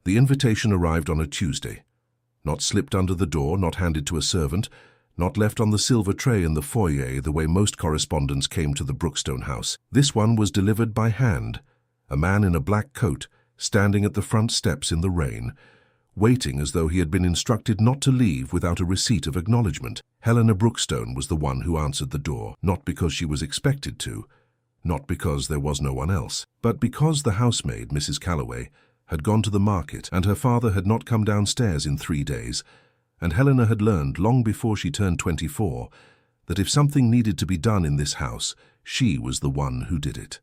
The invitation arrived on a Tuesday. Not slipped under the door, not handed to a servant, not left on the silver tray in the foyer the way most correspondence came to the Brookstone house. This one was delivered by hand, a man in a black coat, standing at the front steps in the rain, waiting as though he had been instructed not to leave without a receipt of acknowledgement. Helena Brookstone was the one who answered the door, not because she was expected to, not because there was no one else, but because the housemaid, Mrs. Calloway, had gone to the market and her father had not come downstairs in 3 days, and Helena had learned long before she turned 24 that if something needed to be done in this house, she was the one who did it.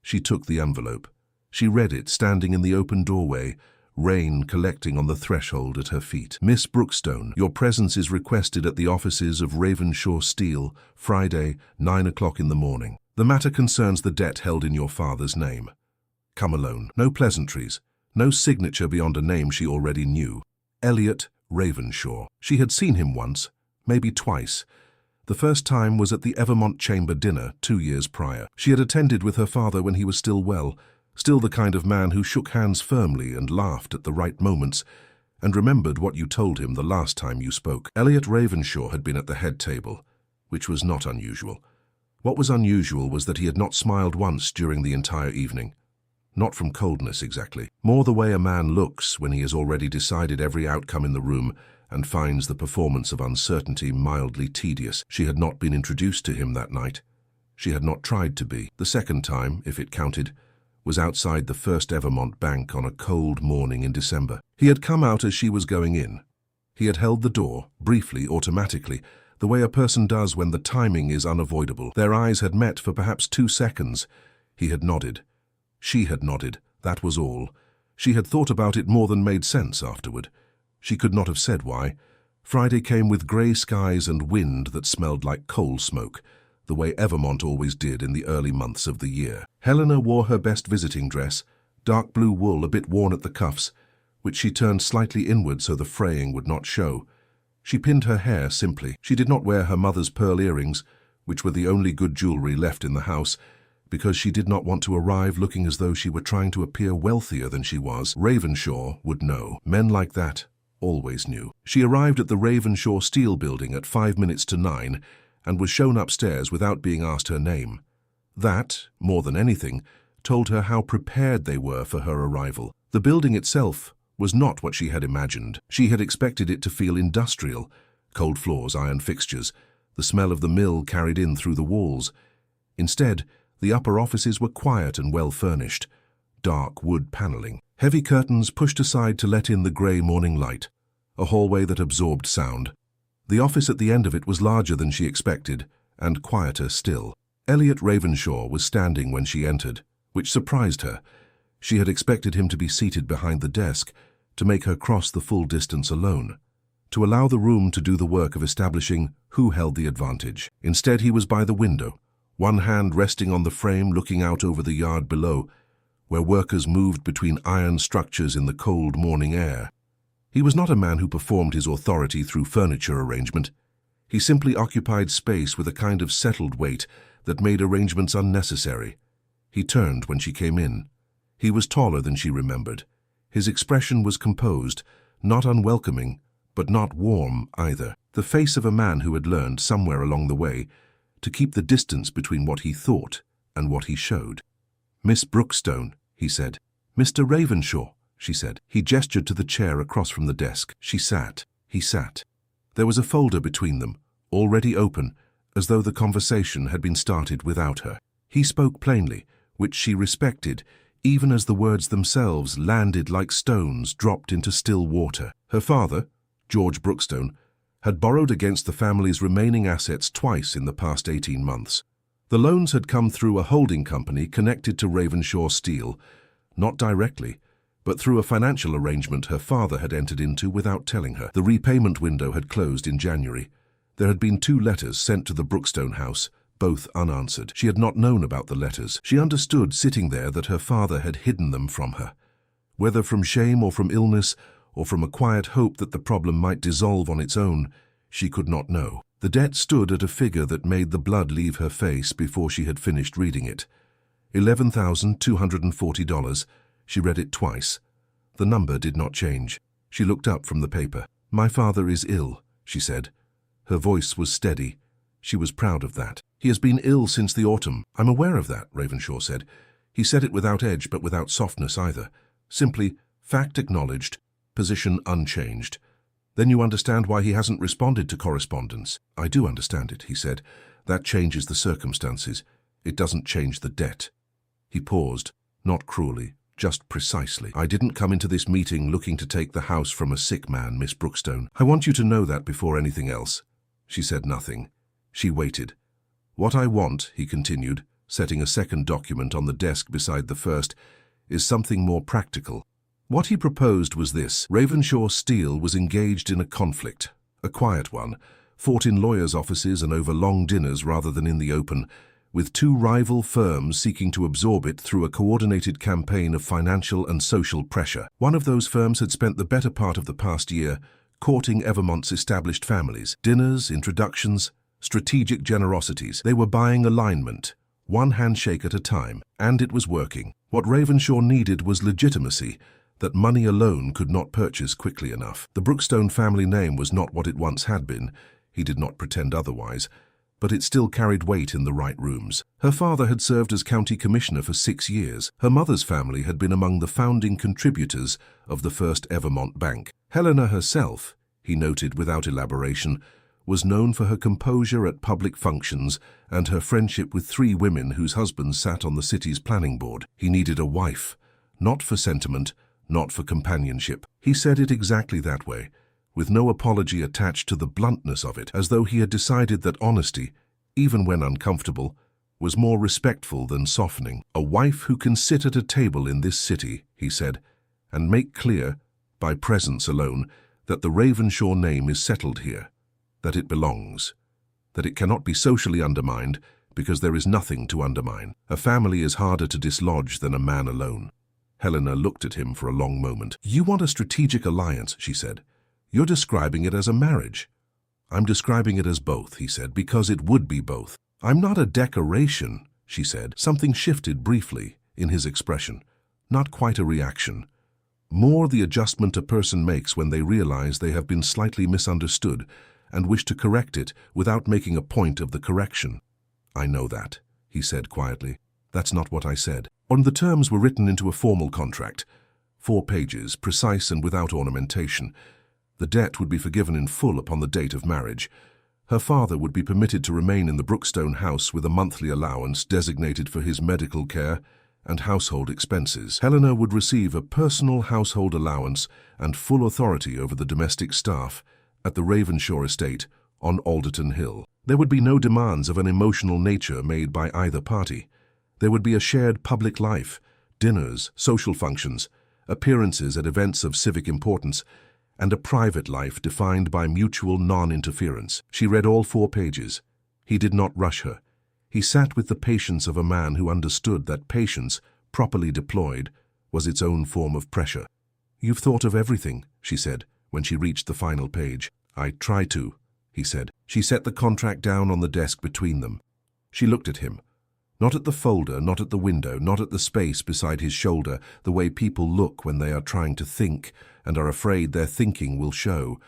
She took the envelope. She read it standing in the open doorway, rain collecting on the threshold at her feet. Miss Brookstone, your presence is requested at the offices of Ravenshaw Steel, Friday, 9 o'clock in the morning. The matter concerns the debt held in your father's name. Come alone. No pleasantries. No signature beyond a name she already knew. Elliot Ravenshaw. She had seen him once, maybe twice. The first time was at the Evermont chamber dinner 2 years prior. She had attended with her father when he was still well, still the kind of man who shook hands firmly and laughed at the right moments, and remembered what you told him the last time you spoke. Elliot Ravenshaw had been at the head table, which was not unusual. What was unusual was that he had not smiled once during the entire evening. Not from coldness exactly, more the way a man looks when he has already decided every outcome in the room and finds the performance of uncertainty mildly tedious. She had not been introduced to him that night. She had not tried to be. The second time, if it counted, was outside the First Evermont Bank on a cold morning in December. He had come out as she was going in. He had held the door, briefly, automatically, the way a person does when the timing is unavoidable. Their eyes had met for perhaps 2 seconds. He had nodded. She had nodded, that was all. She had thought about it more than made sense afterward. She could not have said why. Friday came with grey skies and wind that smelled like coal smoke, the way Evermont always did in the early months of the year. Helena wore her best visiting dress, dark blue wool a bit worn at the cuffs, which she turned slightly inward so the fraying would not show. She pinned her hair simply. She did not wear her mother's pearl earrings, which were the only good jewellery left in the house, because she did not want to arrive looking as though she were trying to appear wealthier than she was. Ravenshaw would know. Men like that always knew. She arrived at the Ravenshaw Steel building at 5 minutes to 9 and was shown upstairs without being asked her name. That, more than anything, told her how prepared they were for her arrival. The building itself was not what she had imagined. She had expected it to feel industrial, cold floors, iron fixtures, the smell of the mill carried in through the walls. Instead, the upper offices were quiet and well-furnished, dark wood paneling. Heavy curtains pushed aside to let in the grey morning light, a hallway that absorbed sound. The office at the end of it was larger than she expected, and quieter still. Elliot Ravenshaw was standing when she entered, which surprised her. She had expected him to be seated behind the desk, to make her cross the full distance alone, to allow the room to do the work of establishing who held the advantage. Instead, he was by the window, one hand resting on the frame looking out over the yard below, where workers moved between iron structures in the cold morning air. He was not a man who performed his authority through furniture arrangement. He simply occupied space with a kind of settled weight that made arrangements unnecessary. He turned when she came in. He was taller than she remembered. His expression was composed, not unwelcoming, but not warm either. The face of a man who had learned, somewhere along the way, to keep the distance between what he thought and what he showed. "Miss Brookstone," he said. "Mr. Ravenshaw," she said. He gestured to the chair across from the desk. She sat. He sat. There was a folder between them, already open, as though the conversation had been started without her. He spoke plainly, which she respected, even as the words themselves landed like stones dropped into still water. Her father, George Brookstone, had borrowed against the family's remaining assets twice in the past 18 months. The loans had come through a holding company connected to Ravenshaw Steel, not directly, but through a financial arrangement her father had entered into without telling her. The repayment window had closed in January. There had been 2 letters sent to the Brookstone house, both unanswered. She had not known about the letters. She understood sitting there that her father had hidden them from her. Whether from shame or from illness, or from a quiet hope that the problem might dissolve on its own, she could not know. The debt stood at a figure that made the blood leave her face before she had finished reading it. $11,240. She read it twice. The number did not change. She looked up from the paper. "My father is ill," she said. Her voice was steady. She was proud of that. "He has been ill since the autumn." "I'm aware of that," Ravenshaw said. He said it without edge but without softness either. Simply, fact acknowledged, position unchanged. "Then you understand why he hasn't responded to correspondence?" "I do understand it," he said. "That changes the circumstances. It doesn't change the debt." He paused, not cruelly, just precisely. "I didn't come into this meeting looking to take the house from a sick man, Miss Brookstone. I want you to know that before anything else." She said nothing. She waited. "What I want," he continued, setting a second document on the desk beside the first, "is something more practical." What he proposed was this. Ravenshaw Steel was engaged in a conflict, a quiet one, fought in lawyers' offices and over long dinners rather than in the open, with two rival firms seeking to absorb it through a coordinated campaign of financial and social pressure. One of those firms had spent the better part of the past year courting Evermont's established families. Dinners, introductions, strategic generosities. They were buying alignment, one handshake at a time, and it was working. What Ravenshaw needed was legitimacy that money alone could not purchase quickly enough. The Brookstone family name was not what it once had been. He did not pretend otherwise. But it still carried weight in the right rooms. Her father had served as county commissioner for 6 years. Her mother's family had been among the founding contributors of the first Evermont Bank. Helena herself, he noted without elaboration, was known for her composure at public functions and her friendship with 3 women whose husbands sat on the city's planning board. He needed a wife, not for sentiment, not for companionship. He said it exactly that way, with no apology attached to the bluntness of it, as though he had decided that honesty, even when uncomfortable, was more respectful than softening. "A wife who can sit at a table in this city," he said, "and make clear, by presence alone, that the Ravenshaw name is settled here, that it belongs, that it cannot be socially undermined because there is nothing to undermine. A family is harder to dislodge than a man alone." Helena looked at him for a long moment. "You want a strategic alliance," she said. "You're describing it as a marriage." "I'm describing it as both," he said, "because it would be both." "I'm not a decoration," she said. Something shifted briefly in his expression. Not quite a reaction. More the adjustment a person makes when they realize they have been slightly misunderstood and wish to correct it without making a point of the correction. "I know that," he said quietly. "That's not what I said." And the terms were written into a formal contract. 4 pages, precise and without ornamentation. The debt would be forgiven in full upon the date of marriage. Her father would be permitted to remain in the Brookstone house with a monthly allowance designated for his medical care and household expenses. Helena would receive a personal household allowance and full authority over the domestic staff at the Ravenshaw estate on Alderton Hill. There would be no demands of an emotional nature made by either party. There would be a shared public life, dinners, social functions, appearances at events of civic importance, and a private life defined by mutual non-interference. She read all 4 pages. He did not rush her. He sat with the patience of a man who understood that patience, properly deployed, was its own form of pressure. "You've thought of everything," she said, when she reached the final page. "I try to," he said. She set the contract down on the desk between them. She looked at him. Not at the folder, not at the window, not at the space beside his shoulder, the way people look when they are trying to think and are afraid their thinking will show.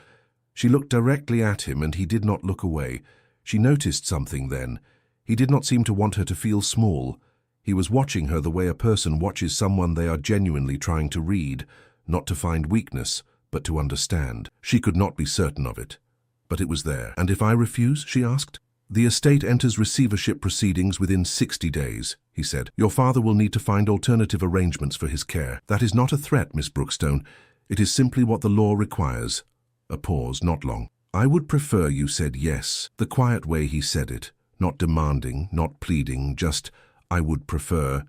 She looked directly at him and he did not look away. She noticed something then. He did not seem to want her to feel small. He was watching her the way a person watches someone they are genuinely trying to read, not to find weakness, but to understand. She could not be certain of it. But it was there. "And if I refuse?" she asked. "The estate enters receivership proceedings within 60 days, he said. "Your father will need to find alternative arrangements for his care. That is not a threat, Miss Brookstone. It is simply what the law requires." A pause, not long. "I would prefer you said yes." The quiet way he said it, not demanding, not pleading, just, "I would prefer,"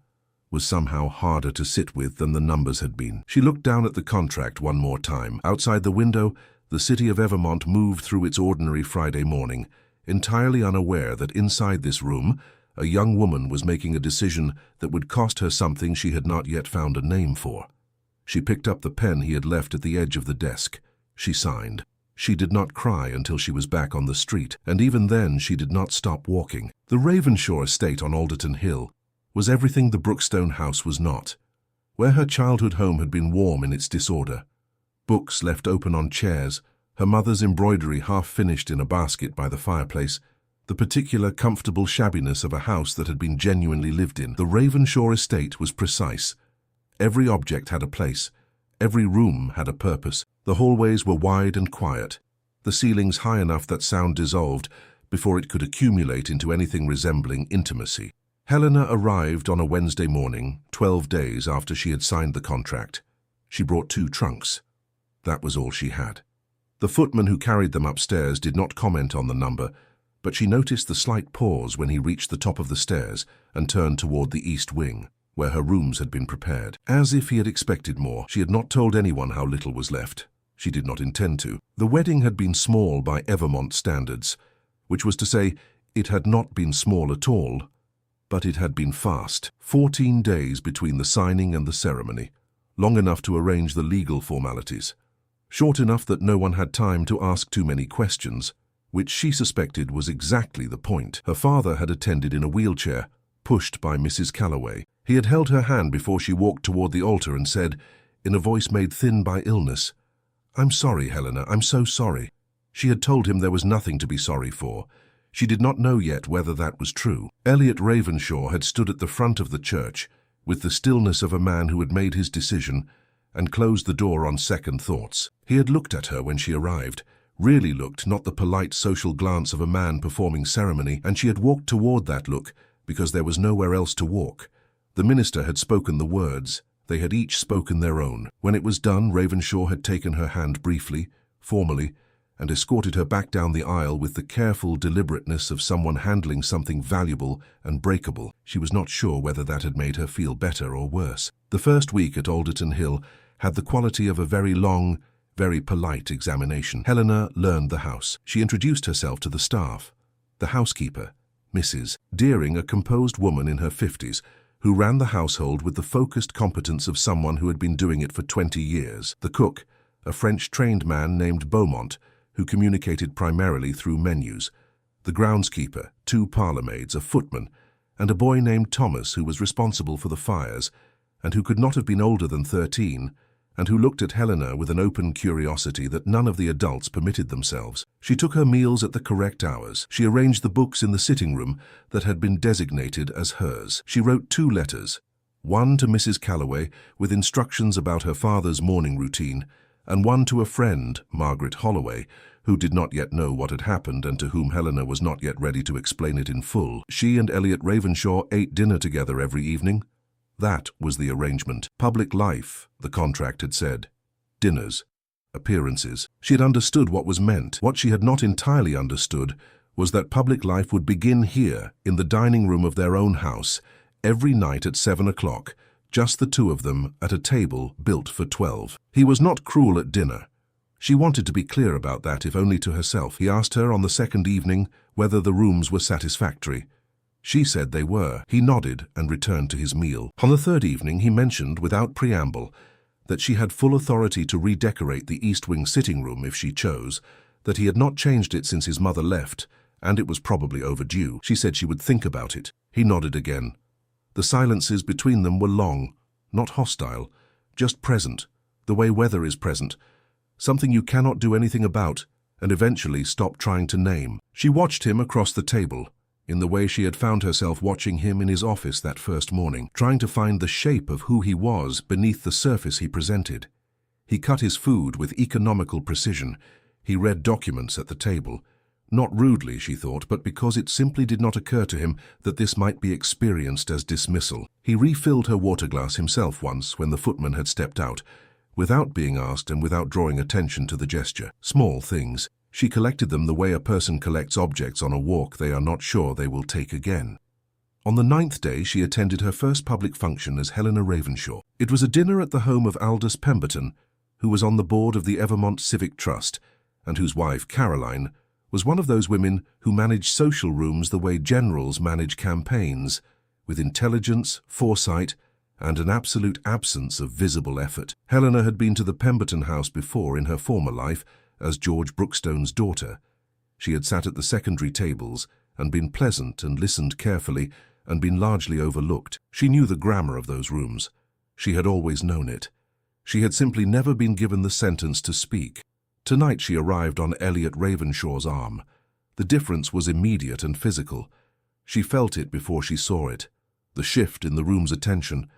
was somehow harder to sit with than the numbers had been. She looked down at the contract one more time. Outside the window, the city of Evermont moved through its ordinary Friday morning, entirely unaware that inside this room, a young woman was making a decision that would cost her something she had not yet found a name for. She picked up the pen he had left at the edge of the desk. She signed. She did not cry until she was back on the street, and even then she did not stop walking. The Ravenshaw estate on Alderton Hill was everything the Brookstone house was not. where her childhood home had been warm in its disorder. Books left open on chairs, her mother's embroidery half finished in a basket by the fireplace, the particular comfortable shabbiness of a house that had been genuinely lived in. The Ravenshaw estate was precise. Every object had a place. Every room had a purpose. The hallways were wide and quiet, the ceilings high enough that sound dissolved before it could accumulate into anything resembling intimacy. Helena arrived on a Wednesday morning, 12 days after she had signed the contract. She brought 2 trunks. That was all she had. The footman who carried them upstairs did not comment on the number, but she noticed the slight pause when he reached the top of the stairs and turned toward the east wing, where her rooms had been prepared. As if he had expected more, she had not told anyone how little was left. She did not intend to. The wedding had been small by Evermont standards, which was to say, it had not been small at all, but it had been fast. 14 days between the signing and the ceremony, long enough to arrange the legal formalities, short enough that no one had time to ask too many questions, which she suspected was exactly the point. Her father had attended in a wheelchair, pushed by Mrs. Calloway. He had held her hand before she walked toward the altar and said, in a voice made thin by illness, "I'm sorry, Helena, I'm so sorry." She had told him there was nothing to be sorry for. She did not know yet whether that was true. Elliot Ravenshaw had stood at the front of the church, with the stillness of a man who had made his decision and closed the door on second thoughts. He had looked at her when she arrived, really looked, not the polite social glance of a man performing ceremony, and she had walked toward that look because there was nowhere else to walk. The minister had spoken the words. They had each spoken their own. When it was done, Ravenshaw had taken her hand briefly, formally, and escorted her back down the aisle with the careful deliberateness of someone handling something valuable and breakable. She was not sure whether that had made her feel better or worse. The first week at Alderton Hill had the quality of a very long, very polite examination. Helena learned the house. She introduced herself to the staff. The housekeeper, Mrs. Deering, a composed woman in her 50s, who ran the household with the focused competence of someone who had been doing it for 20 years. The cook, a French-trained man named Beaumont, who communicated primarily through menus. The groundskeeper, 2 parlourmaids, a footman, and a boy named Thomas who was responsible for the fires, and who could not have been older than 13, and who looked at Helena with an open curiosity that none of the adults permitted themselves. She took her meals at the correct hours. She arranged the books in the sitting room that had been designated as hers. She wrote 2 letters, one to Mrs. Calloway with instructions about her father's morning routine, and one to a friend, Margaret Holloway, who did not yet know what had happened and to whom Helena was not yet ready to explain it in full. She and Elliot Ravenshaw ate dinner together every evening. That was the arrangement. Public life, the contract had said. Dinners. Appearances. She had understood what was meant. What she had not entirely understood was that public life would begin here, in the dining room of their own house, every night at 7 o'clock, just the 2 of them at a table built for 12. He was not cruel at dinner. She wanted to be clear about that, if only to herself. He asked her on the second evening whether the rooms were satisfactory. She said they were. He nodded and returned to his meal. On the third evening, he mentioned, without preamble, that she had full authority to redecorate the East Wing sitting room if she chose, that he had not changed it since his mother left, and it was probably overdue. She said she would think about it. He nodded again. The silences between them were long, not hostile, just present, the way weather is present, something you cannot do anything about, and eventually stop trying to name. She watched him across the table, in the way she had found herself watching him in his office that first morning, trying to find the shape of who he was beneath the surface he presented. He cut his food with economical precision. He read documents at the table. Not rudely, she thought, but because it simply did not occur to him that this might be experienced as dismissal. He refilled her water glass himself once when the footman had stepped out, without being asked and without drawing attention to the gesture. Small things. She collected them the way a person collects objects on a walk they are not sure they will take again. On the 9th day, she attended her first public function as Helena Ravenshaw. It was a dinner at the home of Aldous Pemberton, who was on the board of the Evermont Civic Trust, and whose wife, Caroline, was one of those women who manage social rooms the way generals manage campaigns, with intelligence, foresight, and an absolute absence of visible effort. Helena had been to the Pemberton house before in her former life, as George Brookstone's daughter. She had sat at the secondary tables and been pleasant and listened carefully and been largely overlooked. She knew the grammar of those rooms. She had always known it. She had simply never been given the sentence to speak. Tonight she arrived on Elliot Ravenshaw's arm. The difference was immediate and physical. She felt it before she saw it. The shift in the room's attention,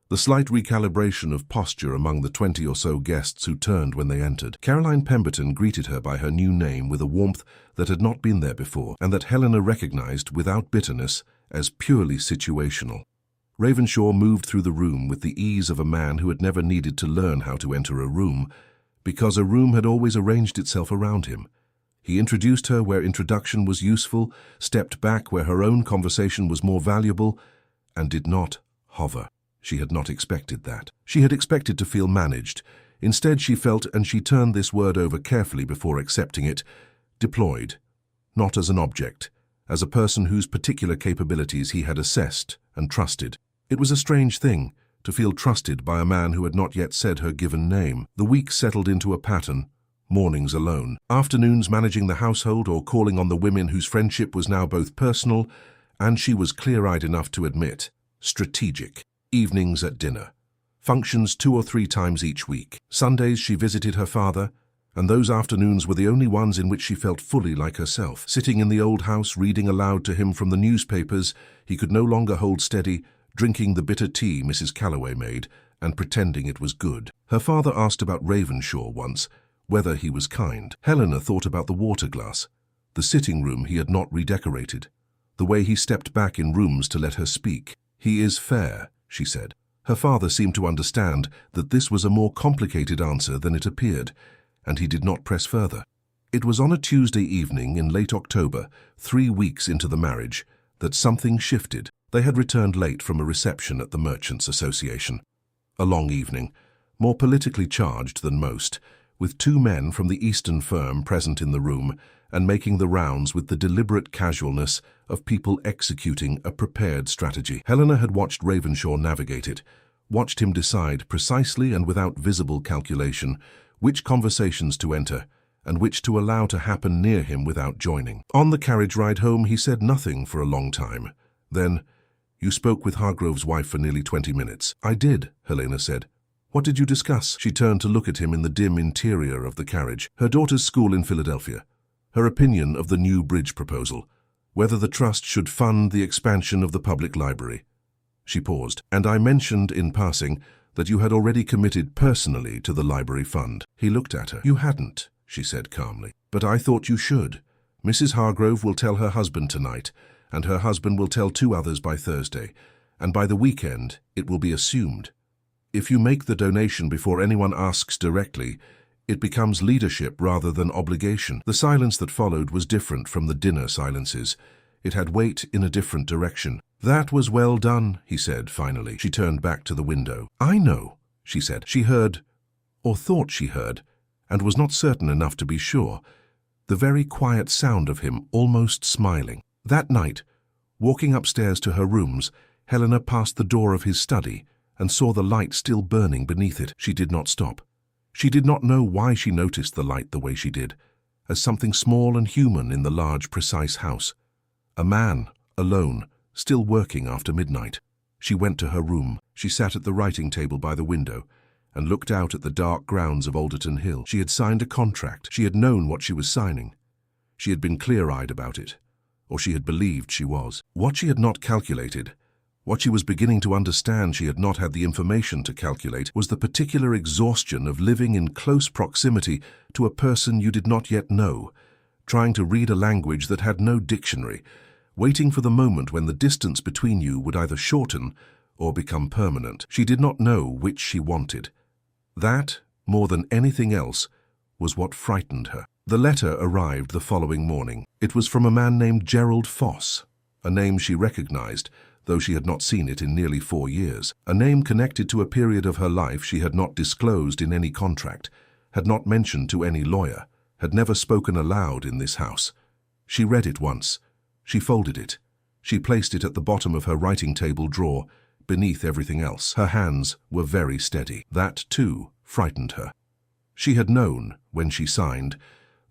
the slight recalibration of posture among the 20 or so guests who turned when they entered. Caroline Pemberton greeted her by her new name with a warmth that had not been there before, and that Helena recognized without bitterness as purely situational. Ravenshaw moved through the room with the ease of a man who had never needed to learn how to enter a room, because a room had always arranged itself around him. He introduced her where introduction was useful, stepped back where her own conversation was more valuable, and did not hover. She had not expected that. She had expected to feel managed. Instead she felt, and she turned this word over carefully before accepting it, deployed. Not as an object, as a person whose particular capabilities he had assessed and trusted. It was a strange thing to feel trusted by a man who had not yet said her given name. The weeks settled into a pattern. Mornings alone, afternoons managing the household or calling on the women whose friendship was now both personal and, she was clear-eyed enough to admit, strategic. Evenings at dinner, functions 2 or 3 times each week. Sundays she visited her father, and those afternoons were the only ones in which she felt fully like herself. Sitting in the old house reading aloud to him from the newspapers, he could no longer hold steady, drinking the bitter tea Mrs. Calloway made and pretending it was good. Her father asked about Ravenshaw once, whether he was kind. Helena thought about the water glass, the sitting room he had not redecorated, the way he stepped back in rooms to let her speak. "He is fair," she said. Her father seemed to understand that this was a more complicated answer than it appeared, and he did not press further. It was on a Tuesday evening in late October, 3 weeks into the marriage, that something shifted. They had returned late from a reception at the Merchants' Association. A long evening, more politically charged than most, with 2 men from the Eastern firm present in the room and making the rounds with the deliberate casualness of people executing a prepared strategy. Helena had watched Ravenshaw navigate it, watched him decide precisely and without visible calculation which conversations to enter and which to allow to happen near him without joining. On the carriage ride home he said nothing for a long time. Then, "You spoke with Hargrove's wife for nearly 20 minutes. "I did," Helena said. "What did you discuss?" She turned to look at him in the dim interior of the carriage. Her daughter's school in Philadelphia. Her opinion of the new bridge proposal, whether the trust should fund the expansion of the public library. She paused. "And I mentioned in passing that you had already committed personally to the library fund." He looked at her. "You hadn't," she said calmly. "But I thought you should. Mrs. Hargrove will tell her husband tonight, and her husband will tell 2 others by Thursday, and by the weekend it will be assumed. If you make the donation before anyone asks directly, it becomes leadership rather than obligation." The silence that followed was different from the dinner silences. It had weight in a different direction. "That was well done," he said finally. She turned back to the window. "I know," she said. She heard, or thought she heard, and was not certain enough to be sure, the very quiet sound of him almost smiling. That night, walking upstairs to her rooms, Helena passed the door of his study and saw the light still burning beneath it. She did not stop. She did not know why she noticed the light the way she did, as something small and human in the large, precise house. A man, alone, still working after midnight. She went to her room. She sat at the writing table by the window and looked out at the dark grounds of Alderton Hill. She had signed a contract. She had known what she was signing. She had been clear-eyed about it, or she had believed she was. What she had not calculated, what she was beginning to understand she had not had the information to calculate, was the particular exhaustion of living in close proximity to a person you did not yet know, trying to read a language that had no dictionary, waiting for the moment when the distance between you would either shorten or become permanent. She did not know which she wanted. That, more than anything else, was what frightened her. The letter arrived the following morning. It was from a man named Gerald Foss, a name she recognized, though she had not seen it in nearly 4 years. A name connected to a period of her life she had not disclosed in any contract, had not mentioned to any lawyer, had never spoken aloud in this house. She read it once. She folded it. She placed it at the bottom of her writing table drawer, beneath everything else. Her hands were very steady. That, too, frightened her. She had known, when she signed,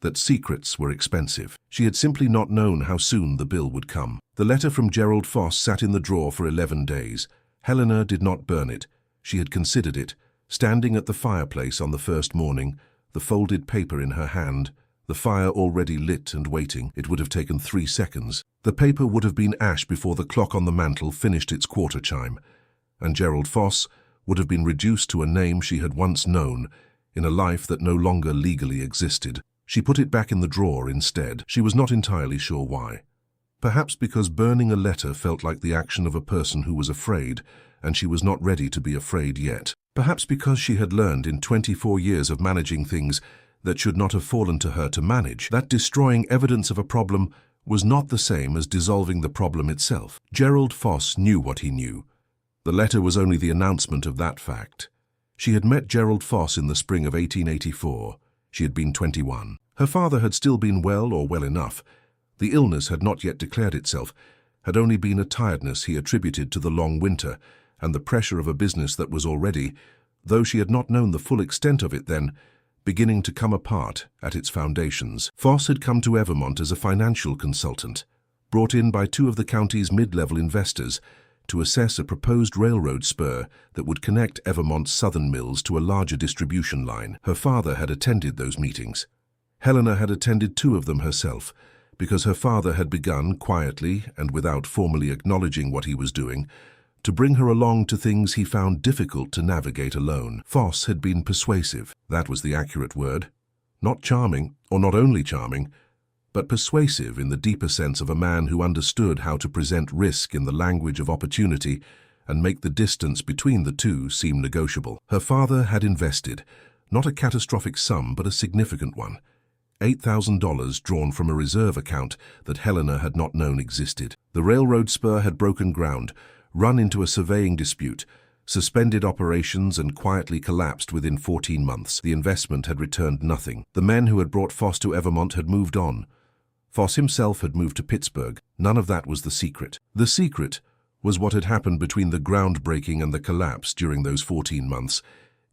that secrets were expensive. She had simply not known how soon the bill would come. The letter from Gerald Foss sat in the drawer for 11 days. Helena did not burn it. She had considered it, standing at the fireplace on the first morning, the folded paper in her hand, the fire already lit and waiting. It would have taken 3 seconds. The paper would have been ash before the clock on the mantel finished its quarter chime, and Gerald Foss would have been reduced to a name she had once known in a life that no longer legally existed. She put it back in the drawer instead. She was not entirely sure why. Perhaps because burning a letter felt like the action of a person who was afraid, and she was not ready to be afraid yet. Perhaps because she had learned in 24 years of managing things that should not have fallen to her to manage, that destroying evidence of a problem was not the same as dissolving the problem itself. Gerald Foss knew what he knew. The letter was only the announcement of that fact. She had met Gerald Foss in the spring of 1884. She had been 21. Her father had still been well or well enough. The illness had not yet declared itself, had only been a tiredness he attributed to the long winter and the pressure of a business that was already, though she had not known the full extent of it then, beginning to come apart at its foundations. Foss had come to Evermont as a financial consultant, brought in by 2 of the county's mid-level investors to assess a proposed railroad spur that would connect Evermont's southern mills to a larger distribution line. Her father had attended those meetings. Helena had attended 2 of them herself, because her father had begun, quietly and without formally acknowledging what he was doing, to bring her along to things he found difficult to navigate alone. Foss had been persuasive. That was the accurate word. Not charming, or not only charming, but persuasive in the deeper sense of a man who understood how to present risk in the language of opportunity and make the distance between the two seem negotiable. Her father had invested, not a catastrophic sum, but a significant one. $8,000 drawn from a reserve account that Helena had not known existed. The railroad spur had broken ground, run into a surveying dispute, suspended operations and quietly collapsed within 14 months. The investment had returned nothing. The men who had brought Foss to Evermont had moved on. Foss himself had moved to Pittsburgh. None of that was the secret. The secret was what had happened between the groundbreaking and the collapse during those 14 months.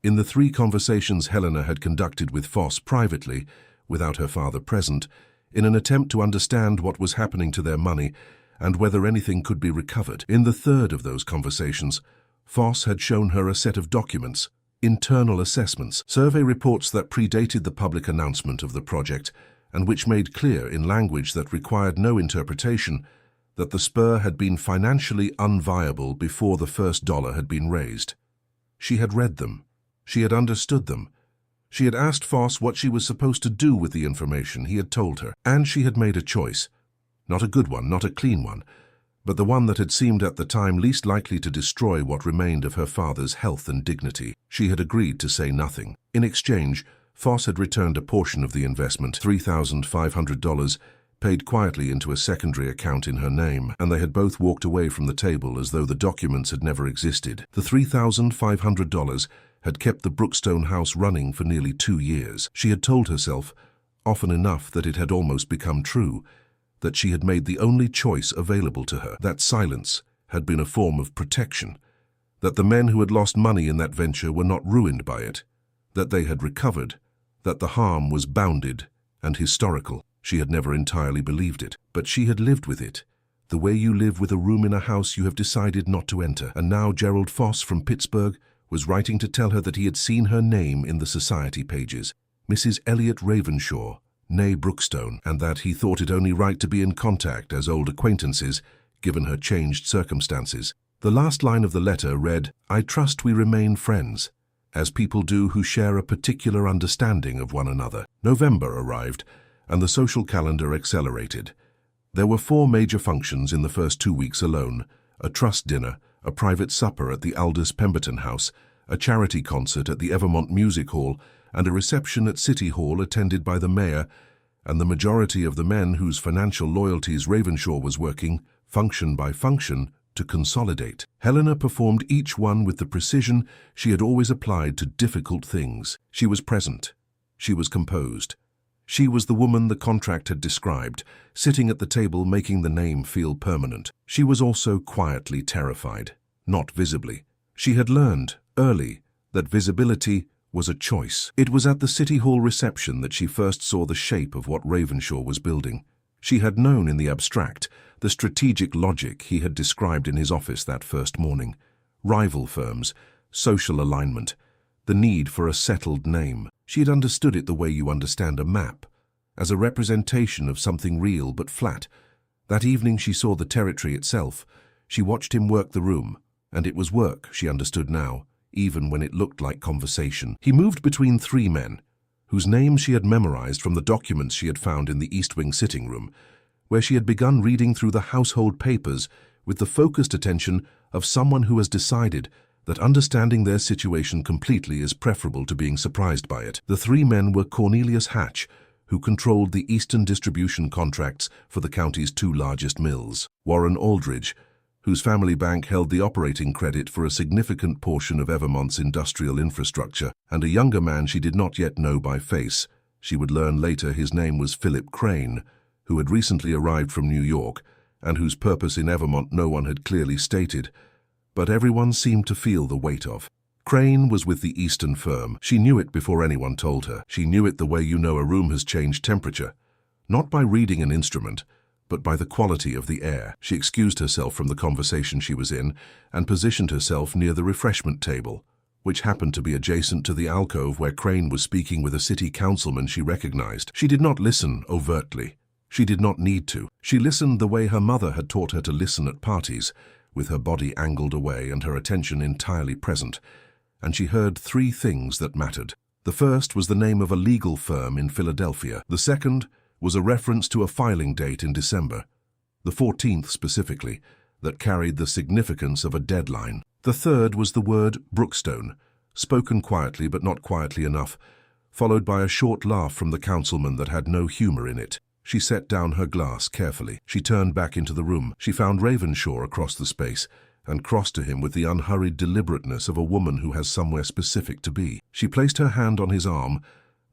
In the 3 conversations Helena had conducted with Foss privately, without her father present, in an attempt to understand what was happening to their money and whether anything could be recovered. In the 3rd of those conversations, Foss had shown her a set of documents, internal assessments, survey reports that predated the public announcement of the project and which made clear in language that required no interpretation that the spur had been financially unviable before the first dollar had been raised. She had read them. She had understood them. She had asked Foss what she was supposed to do with the information he had told her, and she had made a choice. Not a good one, not a clean one, but the one that had seemed at the time least likely to destroy what remained of her father's health and dignity. She had agreed to say nothing. In exchange, Foss had returned a portion of the investment, $3,500, paid quietly into a secondary account in her name, and they had both walked away from the table as though the documents had never existed. The $3,500 had kept the Brookstone house running for nearly 2 years. She had told herself, often enough that it had almost become true, that she had made the only choice available to her, that silence had been a form of protection, that the men who had lost money in that venture were not ruined by it, that they had recovered, that the harm was bounded and historical. She had never entirely believed it, but she had lived with it, the way you live with a room in a house you have decided not to enter. And now Gerald Foss from Pittsburgh was writing to tell her that he had seen her name in the society pages, Mrs. Elliot Ravenshaw, née Brookstone, and that he thought it only right to be in contact as old acquaintances, given her changed circumstances. The last line of the letter read, "I trust we remain friends, as people do who share a particular understanding of one another." November arrived, and the social calendar accelerated. There were 4 major functions in the first 2 weeks alone: a trust dinner, a private supper at the Aldous Pemberton House, a charity concert at the Evermont Music Hall, and a reception at City Hall attended by the mayor and the majority of the men whose financial loyalties Ravenshaw was working, function by function, to consolidate. Helena performed each one with the precision she had always applied to difficult things. She was present. She was composed. She was the woman the contract had described, sitting at the table making the name feel permanent. She was also quietly terrified, not visibly. She had learned, early, that visibility was a choice. It was at the City Hall reception that she first saw the shape of what Ravenshaw was building. She had known in the abstract the strategic logic he had described in his office that first morning. Rival firms, social alignment, the need for a settled name. She had understood it the way you understand a map, as a representation of something real but flat. That evening she saw the territory itself. She watched him work the room, and it was work, she understood now, even when it looked like conversation. He moved between three men, whose names she had memorized from the documents she had found in the East Wing sitting room, where she had begun reading through the household papers with the focused attention of someone who has decided that understanding their situation completely is preferable to being surprised by it. The three men were Cornelius Hatch, who controlled the eastern distribution contracts for the county's two largest mills; Warren Aldridge, whose family bank held the operating credit for a significant portion of Evermont's industrial infrastructure; and a younger man she did not yet know by face. She would learn later his name was Philip Crane, who had recently arrived from New York, and whose purpose in Evermont no one had clearly stated, but everyone seemed to feel the weight of. Crane was with the Eastern firm. She knew it before anyone told her. She knew it the way you know a room has changed temperature, not by reading an instrument, but by the quality of the air. She excused herself from the conversation she was in and positioned herself near the refreshment table, which happened to be adjacent to the alcove where Crane was speaking with a city councilman she recognized. She did not listen overtly. She did not need to. She listened the way her mother had taught her to listen at parties, with her body angled away and her attention entirely present. And she heard three things that mattered. The first was the name of a legal firm in Philadelphia. The second was a reference to a filing date in December, the 14th specifically, that carried the significance of a deadline. The third was the word Brookstone, spoken quietly but not quietly enough, followed by a short laugh from the councilman that had no humor in it. She set down her glass carefully. She turned back into the room. She found Ravenshaw across the space and crossed to him with the unhurried deliberateness of a woman who has somewhere specific to be. She placed her hand on his arm,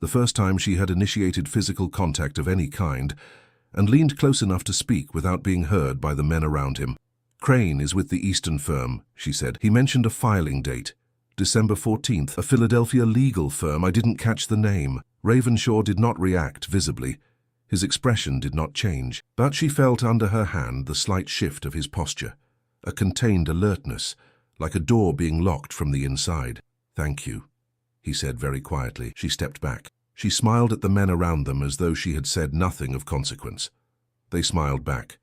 the first time she had initiated physical contact of any kind, and leaned close enough to speak without being heard by the men around him. "Crane is with the Eastern firm," she said. "He mentioned a filing date, December 14th, a Philadelphia legal firm. I didn't catch the name." Ravenshaw did not react visibly. His expression did not change, but she felt under her hand the slight shift of his posture, a contained alertness, like a door being locked from the inside. "Thank you," he said very quietly. She stepped back. She smiled at the men around them as though she had said nothing of consequence. They smiled back.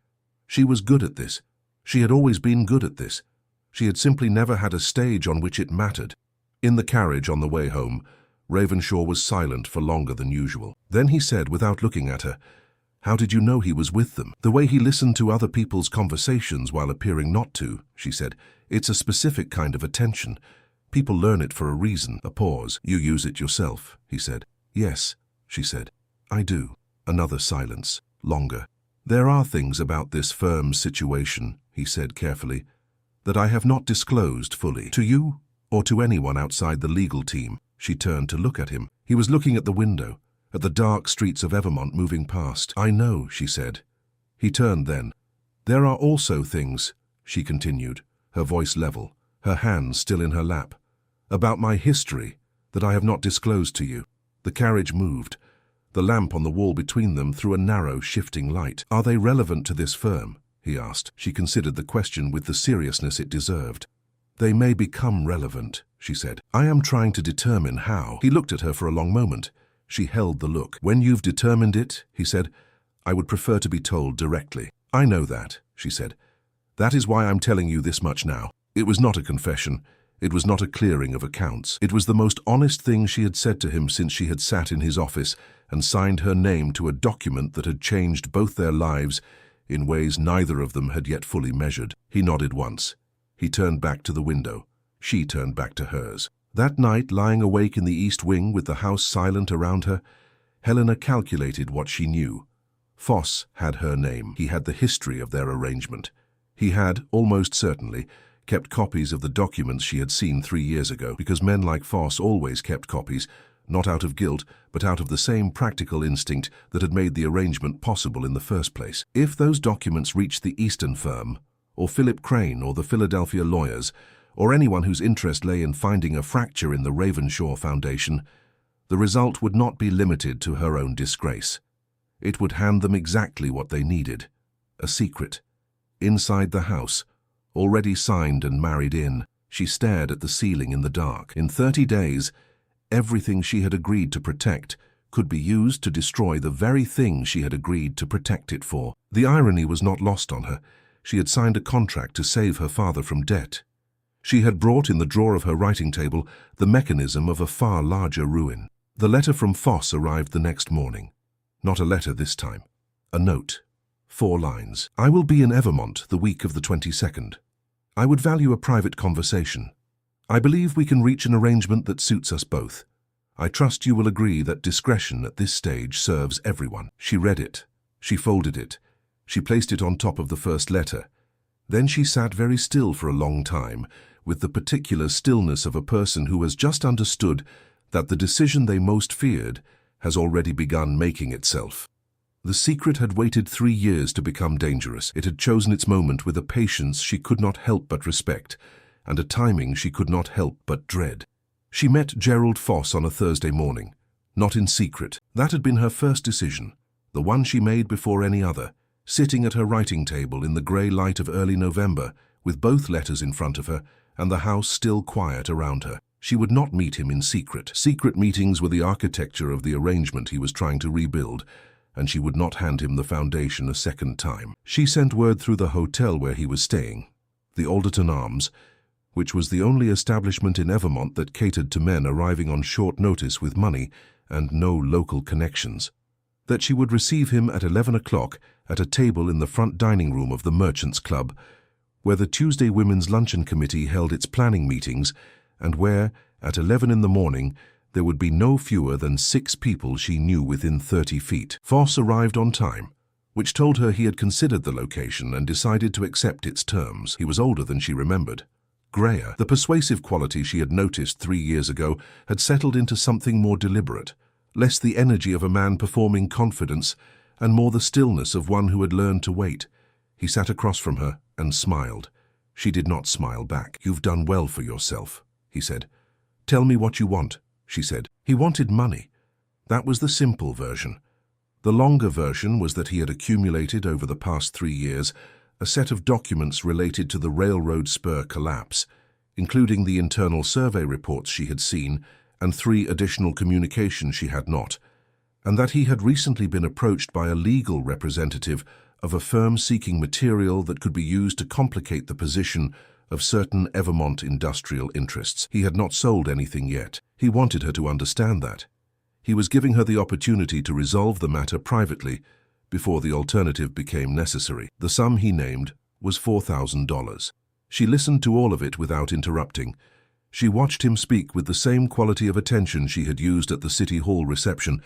She was good at this. She had always been good at this. She had simply never had a stage on which it mattered. In the carriage on the way home, Ravenshaw was silent for longer than usual. Then he said, without looking at her, "How did you know he was with them?" "The way he listened to other people's conversations while appearing not to," she said. "It's a specific kind of attention. People learn it for a reason." A pause. "You use it yourself," he said. "Yes," she said. "I do." Another silence. Longer. "There are things about this firm's situation," he said carefully, "that I have not disclosed fully. To you, or to anyone outside the legal team." She turned to look at him. He was looking at the window, at the dark streets of Evermont moving past. "I know," she said. He turned then. "There are also things," she continued, her voice level, her hands still in her lap, "about my history that I have not disclosed to you." The carriage moved. The lamp on the wall between them threw a narrow, shifting light. "Are they relevant to this firm?" he asked. She considered the question with the seriousness it deserved. "They may become relevant," she said. "I am trying to determine how." He looked at her for a long moment. She held the look. "When you've determined it," he said, "I would prefer to be told directly." "I know that," she said. "That is why I'm telling you this much now." It was not a confession. It was not a clearing of accounts. It was the most honest thing she had said to him since she had sat in his office and signed her name to a document that had changed both their lives in ways neither of them had yet fully measured. He nodded once. He turned back to the window. She turned back to hers. That night, lying awake in the East Wing with the house silent around her, Helena calculated what she knew. Foss had her name. He had the history of their arrangement. He had, almost certainly, kept copies of the documents she had seen 3 years ago, because men like Foss always kept copies, not out of guilt, but out of the same practical instinct that had made the arrangement possible in the first place. If those documents reached the Eastern firm, or Philip Crane, or the Philadelphia lawyers, or anyone whose interest lay in finding a fracture in the Ravenshaw Foundation, the result would not be limited to her own disgrace. It would hand them exactly what they needed: a secret, inside the house, already signed and married in. She stared at the ceiling in the dark. In 30 days, everything she had agreed to protect could be used to destroy the very thing she had agreed to protect it for. The irony was not lost on her. She had signed a contract to save her father from debt. She had brought in the drawer of her writing table the mechanism of a far larger ruin. The letter from Foss arrived the next morning. Not a letter this time. A note. 4 lines. I will be in Evermont the week of the 22nd. I would value a private conversation. I believe we can reach an arrangement that suits us both. I trust you will agree that discretion at this stage serves everyone. She read it. She folded it. She placed it on top of the first letter. Then she sat very still for a long time, with the particular stillness of a person who has just understood that the decision they most feared has already begun making itself. The secret had waited 3 years to become dangerous. It had chosen its moment with a patience she could not help but respect, and a timing she could not help but dread. She met Gerald Foss on a Thursday morning, not in secret. That had been her first decision, the one she made before any other, sitting at her writing table in the grey light of early November, with both letters in front of her and the house still quiet around her. She would not meet him in secret. Secret meetings were the architecture of the arrangement he was trying to rebuild, and she would not hand him the foundation a second time. She sent word through the hotel where he was staying, the Alderton Arms, which was the only establishment in Evermont that catered to men arriving on short notice with money and no local connections, that she would receive him at 11 o'clock at a table in the front dining room of the Merchants' Club, where the Tuesday Women's Luncheon Committee held its planning meetings, and where, at 11 in the morning, there would be no fewer than 6 people she knew within 30 feet. Foss arrived on time, which told her he had considered the location and decided to accept its terms. He was older than she remembered. Greyer. The persuasive quality she had noticed 3 years ago had settled into something more deliberate, less the energy of a man performing confidence, and more the stillness of one who had learned to wait. He sat across from her and smiled. She did not smile back. "You've done well for yourself," he said. "Tell me what you want," she said. He wanted money. That was the simple version. The longer version was that he had accumulated over the past 3 years a set of documents related to the railroad spur collapse, including the internal survey reports she had seen and 3 additional communications she had not, and that he had recently been approached by a legal representative of a firm seeking material that could be used to complicate the position of certain Evermont industrial interests. He had not sold anything yet. He wanted her to understand that. He was giving her the opportunity to resolve the matter privately before the alternative became necessary. The sum he named was $4,000. She listened to all of it without interrupting. She watched him speak with the same quality of attention she had used at the City Hall reception,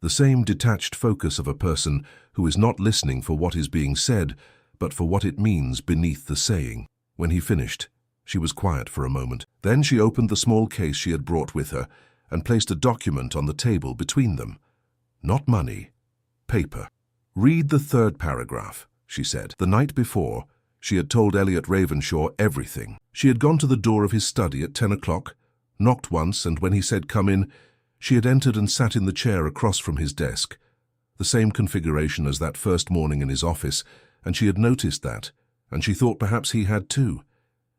the same detached focus of a person who is not listening for what is being said, but for what it means beneath the saying. When he finished, she was quiet for a moment. Then she opened the small case she had brought with her and placed a document on the table between them. Not money, paper. "Read the 3rd paragraph," she said. The night before, she had told Elliot Ravenshaw everything. She had gone to the door of his study at 10 o'clock, knocked once, and when he said "come in," she had entered and sat in the chair across from his desk. The same configuration as that first morning in his office, and she had noticed that, and she thought perhaps he had too.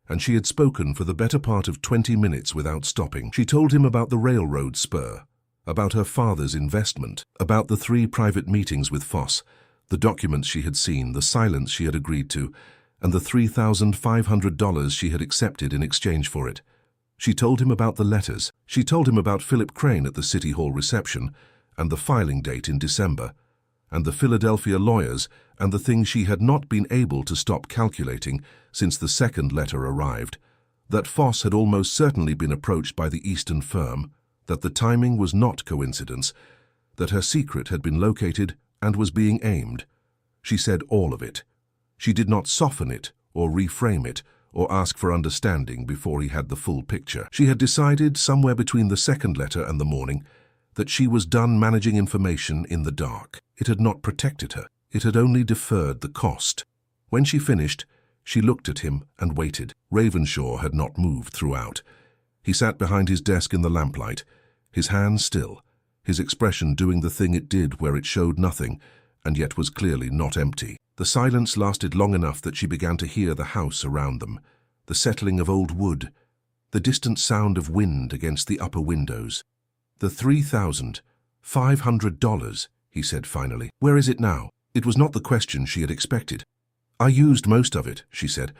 And she had spoken for the better part of 20 minutes without stopping. She told him about the railroad spur, about her father's investment, about the 3 private meetings with Foss, the documents she had seen, the silence she had agreed to, and the $3,500 she had accepted in exchange for it. She told him about the letters. She told him about Philip Crane at the City Hall reception, and the filing date in December, and the Philadelphia lawyers, and the things she had not been able to stop calculating since the second letter arrived, that Foss had almost certainly been approached by the Eastern firm, that the timing was not coincidence, that her secret had been located and was being aimed. She said all of it. She did not soften it or reframe it or ask for understanding before he had the full picture. She had decided, somewhere between the second letter and the morning, that she was done managing information in the dark. It had not protected her. It had only deferred the cost. When she finished, she looked at him and waited. Ravenshaw had not moved throughout. He sat behind his desk in the lamplight, his hands still, his expression doing the thing it did where it showed nothing, and yet was clearly not empty. The silence lasted long enough that she began to hear the house around them, the settling of old wood, the distant sound of wind against the upper windows. "The $3,500, he said finally. "Where is it now?" It was not the question she had expected. "I used most of it," she said.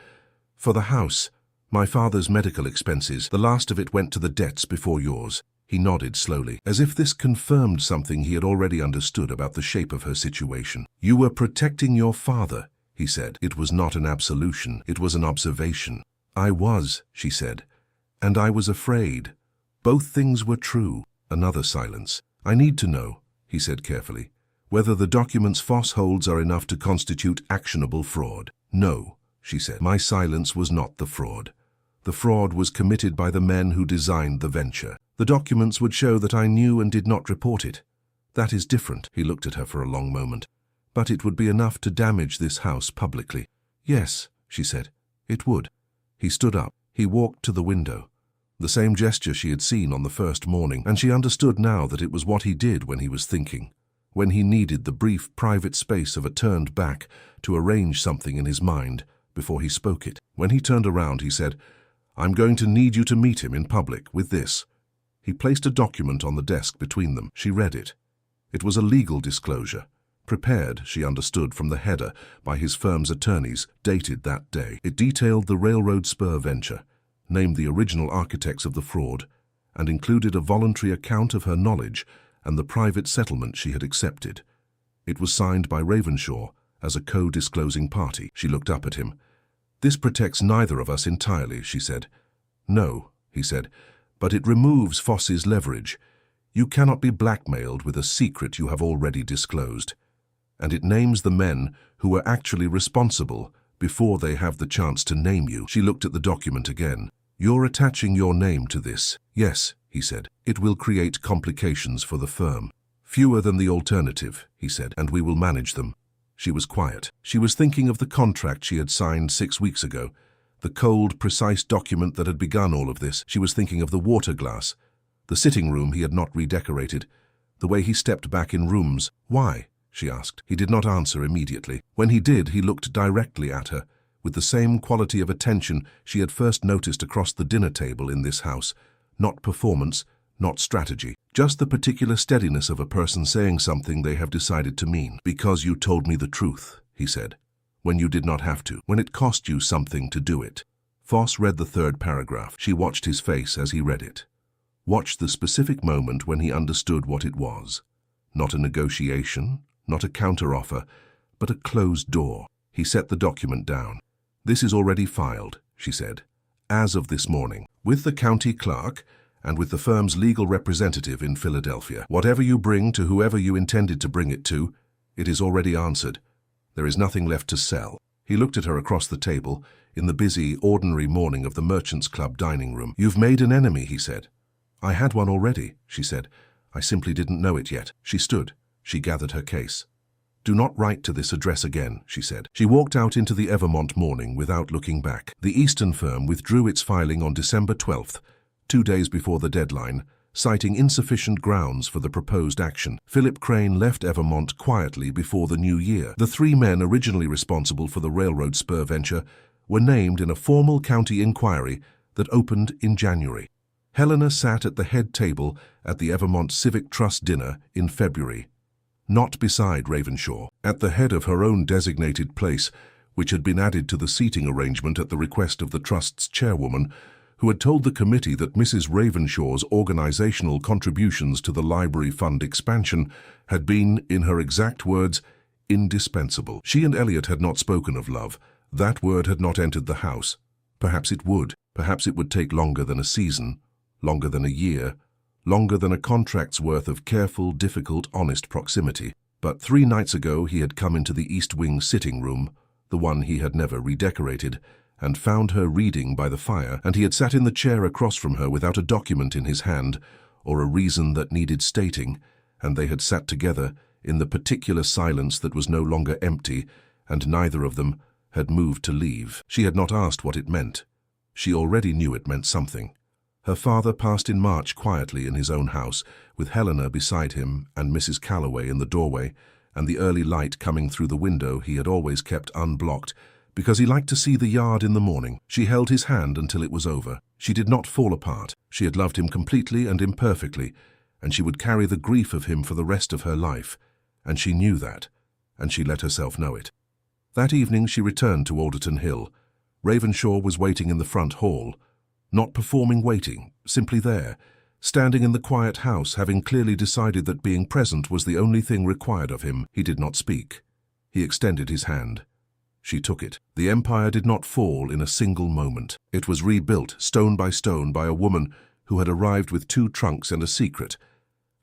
"For the house, my father's medical expenses. The last of it went to the debts before yours." He nodded slowly, as if this confirmed something he had already understood about the shape of her situation. "You were protecting your father," he said. It was not an absolution, it was an observation. "I was," she said, "and I was afraid. Both things were true." Another silence. "I need to know," he said carefully, "whether the documents Foss holds are enough to constitute actionable fraud." "No," she said. "My silence was not the fraud. The fraud was committed by the men who designed the venture. The documents would show that I knew and did not report it. That is different." He looked at her for a long moment. "But it would be enough to damage this house publicly." "Yes," she said, "it would." He stood up. He walked to the window. The same gesture she had seen on the first morning, and she understood now that it was what he did when he was thinking, when he needed the brief private space of a turned back to arrange something in his mind before he spoke it. When he turned around, he said, "I'm going to need you to meet him in public with this." He placed a document on the desk between them. She read it. It was a legal disclosure, prepared, she understood from the header, by his firm's attorneys, dated that day. It detailed the railroad spur venture, named the original architects of the fraud, and included a voluntary account of her knowledge and the private settlement she had accepted. It was signed by Ravenshaw as a co-disclosing party. She looked up at him. "This protects neither of us entirely," she said. "No," he said, "but it removes Foss's leverage. You cannot be blackmailed with a secret you have already disclosed. And it names the men who are actually responsible before they have the chance to name you." She looked at the document again. "You're attaching your name to this." "Yes," he said. "It will create complications for the firm. Fewer than the alternative," he said, "and we will manage them." She was quiet. She was thinking of the contract she had signed 6 weeks ago, the cold, precise document that had begun all of this. She was thinking of the water glass, the sitting room he had not redecorated, the way he stepped back in rooms. "Why?" she asked. He did not answer immediately. When he did, he looked directly at her, with the same quality of attention she had first noticed across the dinner table in this house. Not performance, not strategy, just the particular steadiness of a person saying something they have decided to mean. "Because you told me the truth," he said, "when you did not have to, when it cost you something to do it." Foss read the third paragraph. She watched his face as he read it. Watched the specific moment when he understood what it was. Not a negotiation, not a counteroffer, but a closed door. He set the document down. "This is already filed," she said, "as of this morning, with the county clerk and with the firm's legal representative in Philadelphia. Whatever you bring to whoever you intended to bring it to, it is already answered. There is nothing left to sell." He looked at her across the table, in the busy, ordinary morning of the Merchants' Club dining room. "You've made an enemy," he said. "I had one already," she said. "I simply didn't know it yet." She stood. She gathered her case. "Do not write to this address again," she said. She walked out into the Evermont morning without looking back. The Eastern firm withdrew its filing on December 12th, 2 days before the deadline, citing insufficient grounds for the proposed action. Philip Crane left Evermont quietly before the new year. The 3 men originally responsible for the railroad spur venture were named in a formal county inquiry that opened in January. Helena sat at the head table at the Evermont Civic Trust dinner in February, not beside Ravenshaw, at the head of her own designated place, which had been added to the seating arrangement at the request of the Trust's chairwoman, who had told the committee that Mrs. Ravenshaw's organizational contributions to the library fund expansion had been, in her exact words, indispensable. She and Elliot had not spoken of love. That word had not entered the house. Perhaps it would. Perhaps it would take longer than a season, longer than a year, longer than a contract's worth of careful, difficult, honest proximity. But 3 nights ago he had come into the East Wing sitting room, the one he had never redecorated, and found her reading by the fire, and he had sat in the chair across from her without a document in his hand, or a reason that needed stating, and they had sat together in the particular silence that was no longer empty, and neither of them had moved to leave. She had not asked what it meant. She already knew it meant something. Her father passed in March quietly in his own house, with Helena beside him and Mrs. Calloway in the doorway, and the early light coming through the window he had always kept unblocked, because he liked to see the yard in the morning. She held his hand until it was over. She did not fall apart. She had loved him completely and imperfectly, and she would carry the grief of him for the rest of her life, and she knew that, and she let herself know it. That evening she returned to Alderton Hill. Ravenshaw was waiting in the front hall, not performing waiting, simply there, standing in the quiet house, having clearly decided that being present was the only thing required of him. He did not speak. He extended his hand. She took it. The empire did not fall in a single moment. It was rebuilt, stone by stone, by a woman who had arrived with 2 trunks and a secret,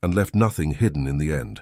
and left nothing hidden in the end.